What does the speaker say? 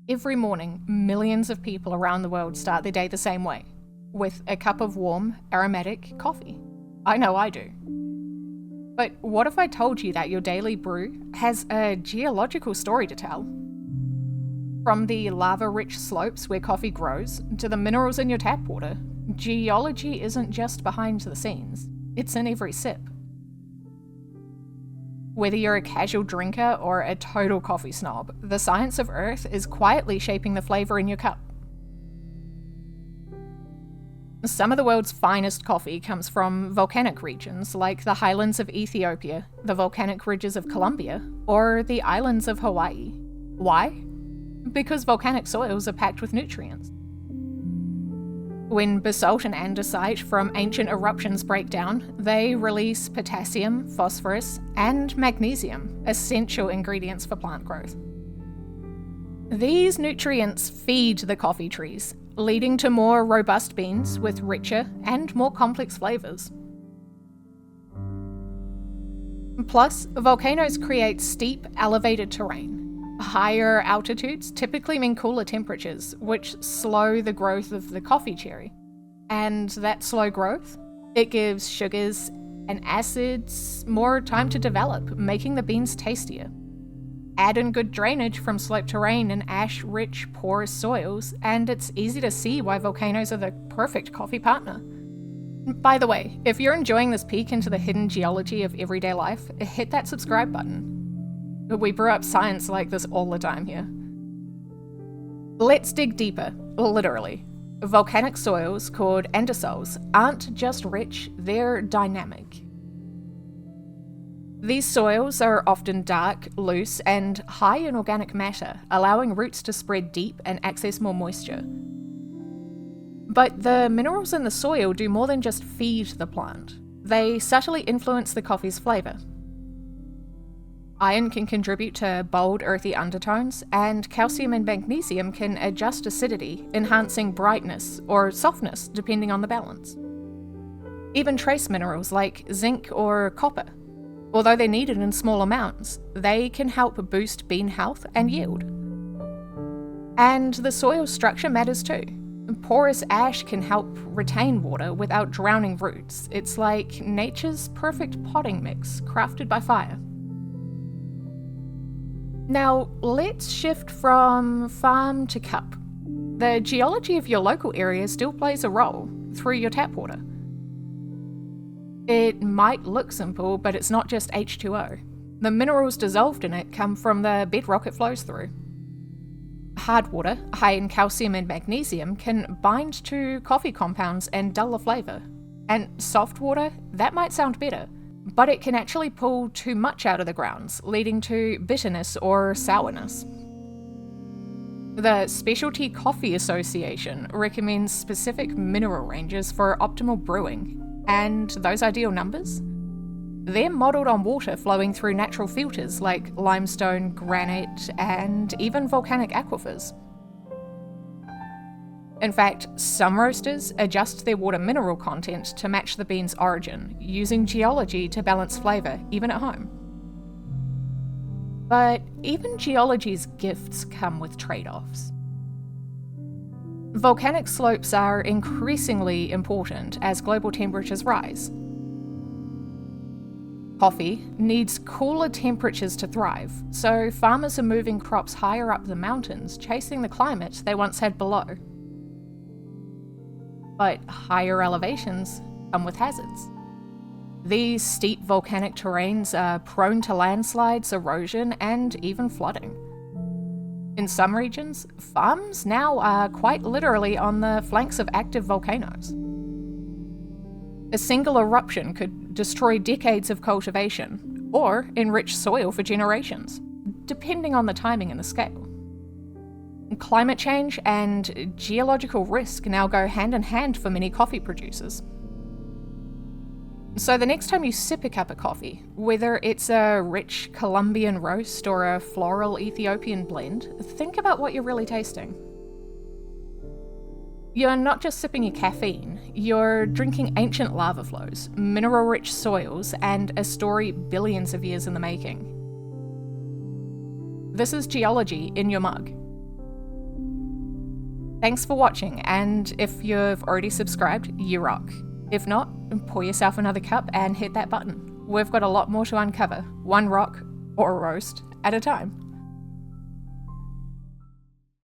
Every morning, millions of people around the world start their day the same way, with a cup of warm, aromatic coffee. I know I do. But what if I told you that your daily brew has a geological story to tell? From the lava-rich slopes where coffee grows to the minerals in your tap water, geology isn't just behind the scenes, it's in every sip. Whether you're a casual drinker or a total coffee snob, the science of Earth is quietly shaping the flavour in your cup. Some of the world's finest coffee comes from volcanic regions like the highlands of Ethiopia, the volcanic ridges of Colombia, or the islands of Hawaii. Why? Because volcanic soils are packed with nutrients. When basalt and andesite from ancient eruptions break down, they release potassium, phosphorus, and magnesium, essential ingredients for plant growth. These nutrients feed the coffee trees, leading to more robust beans with richer and more complex flavours. Plus, volcanoes create steep, elevated terrain. Higher altitudes typically mean cooler temperatures, which slow the growth of the coffee cherry. And that slow growth, it gives sugars and acids more time to develop, making the beans tastier. Add in good drainage from slope terrain and ash-rich, porous soils, and it's easy to see why volcanoes are the perfect coffee partner. By the way, if you're enjoying this peek into the hidden geology of everyday life, hit that subscribe button. We brew up science like this all the time here. Let's dig deeper, literally. Volcanic soils, called andesols, aren't just rich, they're dynamic. These soils are often dark, loose, and high in organic matter, allowing roots to spread deep and access more moisture. But the minerals in the soil do more than just feed the plant. They subtly influence the coffee's flavour. Iron can contribute to bold, earthy undertones, and calcium and magnesium can adjust acidity, enhancing brightness or softness depending on the balance. Even trace minerals like zinc or copper, although they're needed in small amounts, they can help boost bean health and yield. And the soil structure matters too. Porous ash can help retain water without drowning roots. It's like nature's perfect potting mix, crafted by fire. Now, let's shift from farm to cup. The geology of your local area still plays a role through your tap water. It might look simple, but it's not just H2O. The minerals dissolved in it come from the bedrock it flows through. Hard water, high in calcium and magnesium, can bind to coffee compounds and dull the flavour. And soft water, that might sound better, but it can actually pull too much out of the grounds, leading to bitterness or sourness. The Specialty Coffee Association recommends specific mineral ranges for optimal brewing, and those ideal numbers? They're modelled on water flowing through natural filters like limestone, granite, and even volcanic aquifers. In fact, some roasters adjust their water mineral content to match the bean's origin, using geology to balance flavour, even at home. But even geology's gifts come with trade-offs. Volcanic slopes are increasingly important as global temperatures rise. Coffee needs cooler temperatures to thrive, so farmers are moving crops higher up the mountains, chasing the climate they once had below. But higher elevations come with hazards. These steep volcanic terrains are prone to landslides, erosion, and even flooding. In some regions, farms now are quite literally on the flanks of active volcanoes. A single eruption could destroy decades of cultivation, or enrich soil for generations, depending on the timing and the scale. Climate change and geological risk now go hand in hand for many coffee producers. So the next time you sip a cup of coffee, whether it's a rich Colombian roast or a floral Ethiopian blend, think about what you're really tasting. You're not just sipping your caffeine, you're drinking ancient lava flows, mineral-rich soils, and a story billions of years in the making. This is geology in your mug. Thanks for watching, and if you've already subscribed, you rock. If not, pour yourself another cup and hit that button. We've got a lot more to uncover, one rock or roast at a time.